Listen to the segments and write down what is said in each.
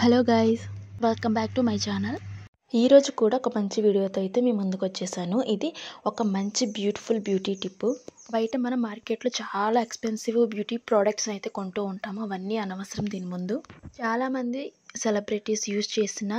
Hello guys, welcome back to my channel. ఈరోజు కూడా ఒక మంచి వీడియోతో అయితే మీ ముందుకు వచ్చేసాను. ఇది ఒక మంచి బ్యూటీ టిప్. బయట మనం మార్కెట్లో చాలా ఎక్స్పెన్సివ్ బ్యూటీ ప్రోడక్ట్స్ అయితే కొంటూ ఉంటాము. అవన్నీ అనవసరం. దీని ముందు చాలామంది సెలబ్రిటీస్ యూజ్ చేసిన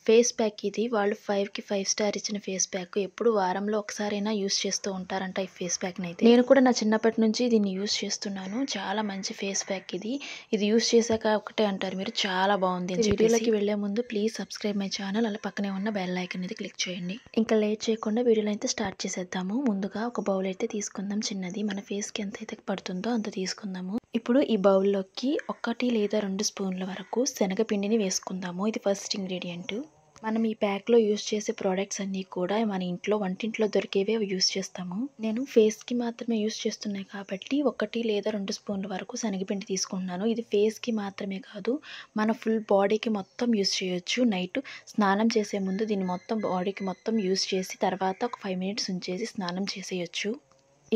ఫేస్ ప్యాక్ ఇది. వాళ్ళు 5కి 5 స్టార్ ఇచ్చిన ఫేస్ ప్యాక్. ఎప్పుడు వారంలో ఒకసారైనా యూజ్ చేస్తూ ఉంటారంట ఈ ఫేస్ ప్యాక్ని అయితే. నేను కూడా నా చిన్నప్పటి నుంచి దీన్ని యూజ్ చేస్తున్నాను. చాలా మంచి ఫేస్ ప్యాక్ ఇది. ఇది యూజ్ చేశాక ఒకటే అంటారు మీరు, చాలా బాగుంది. వీడియోలోకి వెళ్లే ముందు ప్లీజ్ సబ్స్క్రైబ్ మై ఛానల్. అలా పక్కనే ఉన్న బెల్ ఐకాన్ అనేది క్లిక్ చేయండి. ఇంకా లేట్ చేయకుండా వీడియోలో అయితే స్టార్ట్ చేసేద్దాము. ముందుగా ఒక బౌల్ అయితే తీసుకుందాం. చిన్నది, మన ఫేస్కి ఎంత అయితే పడుతుందో అంత తీసుకుందాము. ఇప్పుడు ఈ బౌల్లోకి 1 లేదా 2 స్పూన్ల వరకు శనగపిండిని వేసుకుందాము. ఇది ఫస్ట్ ఇంగ్రీడియంట్. మనం ఈ ప్యాక్లో యూజ్ చేసే ప్రోడక్ట్స్ అన్నీ కూడా మన ఇంట్లో వంటింట్లో దొరికేవే యూజ్ చేస్తాము. నేను ఫేస్కి మాత్రమే యూజ్ చేస్తున్నాయి కాబట్టి 1 లేదా 2 స్పూన్ల వరకు శనగపిండి తీసుకుంటున్నాను. ఇది ఫేస్కి మాత్రమే కాదు, మన ఫుల్ బాడీకి మొత్తం యూజ్ చేయొచ్చు. నైట్ స్నానం చేసే ముందు దీన్ని మొత్తం బాడీకి మొత్తం యూజ్ చేసి తర్వాత ఒక 5 మినిట్స్ ఉంచేసి స్నానం చేసేయచ్చు.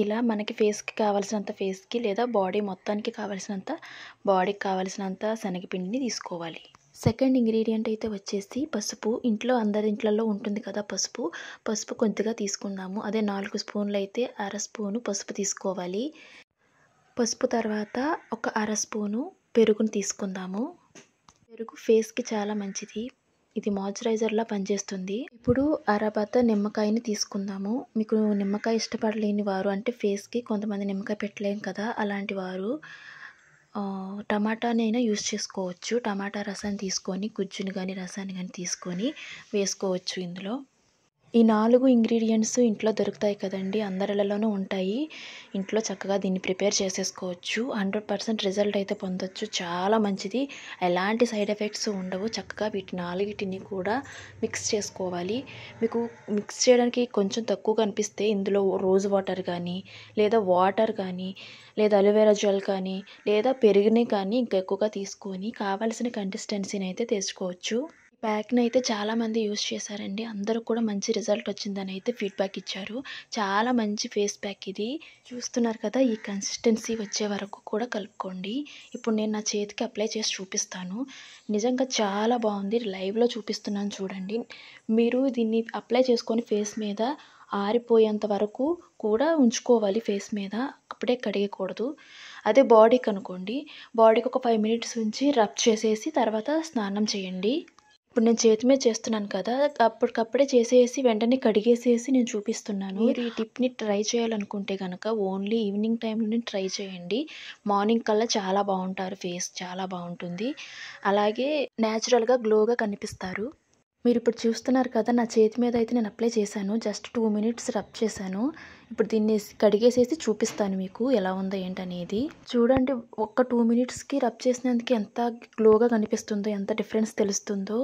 ఇలా మనకి ఫేస్కి కావాల్సినంత ఫేస్కి లేదా బాడీ మొత్తానికి కావాల్సినంత బాడీకి కావాల్సినంత శనగపిండిని తీసుకోవాలి. సెకండ్ ఇంగ్రీడియంట్ అయితే వచ్చేసి పసుపు. ఇంట్లో అందరి ఇంట్లలో ఉంటుంది కదా పసుపు కొద్దిగా తీసుకున్నాము. అదే 4 స్పూన్లు అయితే 1/2 స్పూను పసుపు తీసుకోవాలి. పసుపు తర్వాత ఒక 1/2 స్పూను పెరుగుని తీసుకుందాము. పెరుగు ఫేస్కి చాలా మంచిది. ఇది మాయిశ్చరైజర్లా పనిచేస్తుంది. ఇప్పుడు అరబత్త నిమ్మకాయని తీసుకుందాము. మీకు నిమ్మకాయ ఇష్టపడలేని వారు, అంటే ఫేస్కి కొంతమంది నిమ్మకాయ పెట్టలేం కదా, అలాంటి వారు టమాటానైనా యూజ్ చేసుకోవచ్చు. టమాటా రసాన్ని తీసుకొని గుజ్జుని కానీ రసాన్ని కానీ తీసుకొని వేసుకోవచ్చు ఇందులో. ఈ 4 ఇంగ్రీడియంట్స్ ఇంట్లో దొరుకుతాయి కదండి, అందరిలోనూ ఉంటాయి. ఇంట్లో చక్కగా దీన్ని ప్రిపేర్ చేసేసుకోవచ్చు. 100% రిజల్ట్ అయితే పొందొచ్చు. చాలా మంచిది. ఎలాంటి సైడ్ ఎఫెక్ట్స్ ఉండవు. చక్కగా వీటి 4టిని కూడా మిక్స్ చేసుకోవాలి. మీకు మిక్స్ చేయడానికి కొంచెం తక్కువగా అనిపిస్తే ఇందులో రోజ్ వాటర్ కానీ లేదా వాటర్ కానీ లేదా అలోవెరా జెల్ కానీ లేదా పెరుగుని కానీ ఇంకా ఎక్కువగా తీసుకొని కావాల్సిన కన్సిస్టెన్సీని అయితే తెచ్చుకోవచ్చు. ప్యాక్ని అయితే చాలామంది యూజ్ చేశారండి. అందరూ కూడా మంచి రిజల్ట్ వచ్చిందని అయితే ఫీడ్బ్యాక్ ఇచ్చారు. చాలా మంచి ఫేస్ ప్యాక్ ఇది. చూస్తున్నారు కదా, ఈ కన్సిస్టెన్సీ వచ్చే వరకు కూడా కలుపుకోండి. ఇప్పుడు నేను నా చేతికి అప్లై చేసి చూపిస్తాను. నిజంగా చాలా బాగుంది. లైవ్లో చూపిస్తున్నాను చూడండి. మీరు దీన్ని అప్లై చేసుకొని ఫేస్ మీద ఆరిపోయేంత వరకు కూడా ఉంచుకోవాలి. ఫేస్ మీద అప్పుడే కడిగకూడదు. అదే బాడీకి అనుకోండి, బాడీకి ఒక 5 మినిట్స్ ఉంచి రబ్ చేసేసి తర్వాత స్నానం చేయండి. ఇప్పుడు నేను చేతి మీద చేస్తున్నాను కదా, అప్పటికప్పుడే చేసేసి వెంటనే కడిగేసేసి నేను చూపిస్తున్నాను. మీరు ఈ టిప్ని ట్రై చేయాలనుకుంటే కనుక ఓన్లీ ఈవినింగ్ టైంలోనే ట్రై చేయండి. మార్నింగ్ కల్లా చాలా బాగుంటారు. ఫేస్ చాలా బాగుంటుంది. అలాగే న్యాచురల్గా గ్లోగా కనిపిస్తారు. మీరు ఇప్పుడు చూస్తున్నారు కదా, నా చేతి మీద అయితే నేను అప్లై చేశాను. జస్ట్ 2 మినిట్స్ రబ్ చేశాను. ఇప్పుడు దీన్ని కడిగేసేసి చూపిస్తాను మీకు ఎలా ఉందో ఏంటనేది. చూడండి, ఒక్క 2 మినిట్స్కి రబ్ చేసినందుకు ఎంత గ్లోగా కనిపిస్తుందో, ఎంత డిఫరెన్స్ తెలుస్తుందో.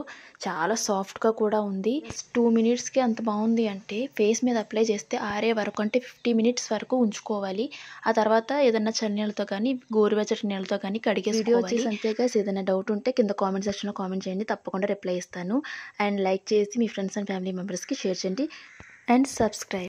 చాలా సాఫ్ట్గా కూడా ఉంది. 2 మినిట్స్కి అంత బాగుంది అంటే ఫేస్ మీద అప్లై చేస్తే ఆరే వరకు, అంటే 50 మినిట్స్ వరకు ఉంచుకోవాలి. ఆ తర్వాత ఏదన్నా చన్నీళ్ళతో కానీ గోరువెచ్చటి నీళ్ళతో కానీ కడిగేసుకోవాలి. అంతేగా. ఏదైనా డౌట్ ఉంటే కింద కామెంట్ సెక్షన్లో కామెంట్ చేయండి, తప్పకుండా రిప్లై ఇస్తాను. అండ్ లైక్ చేసి మీ ఫ్రెండ్స్ అండ్ ఫ్యామిలీ మెంబర్స్కి షేర్ చేయండి అండ్ సబ్స్క్రైబ్.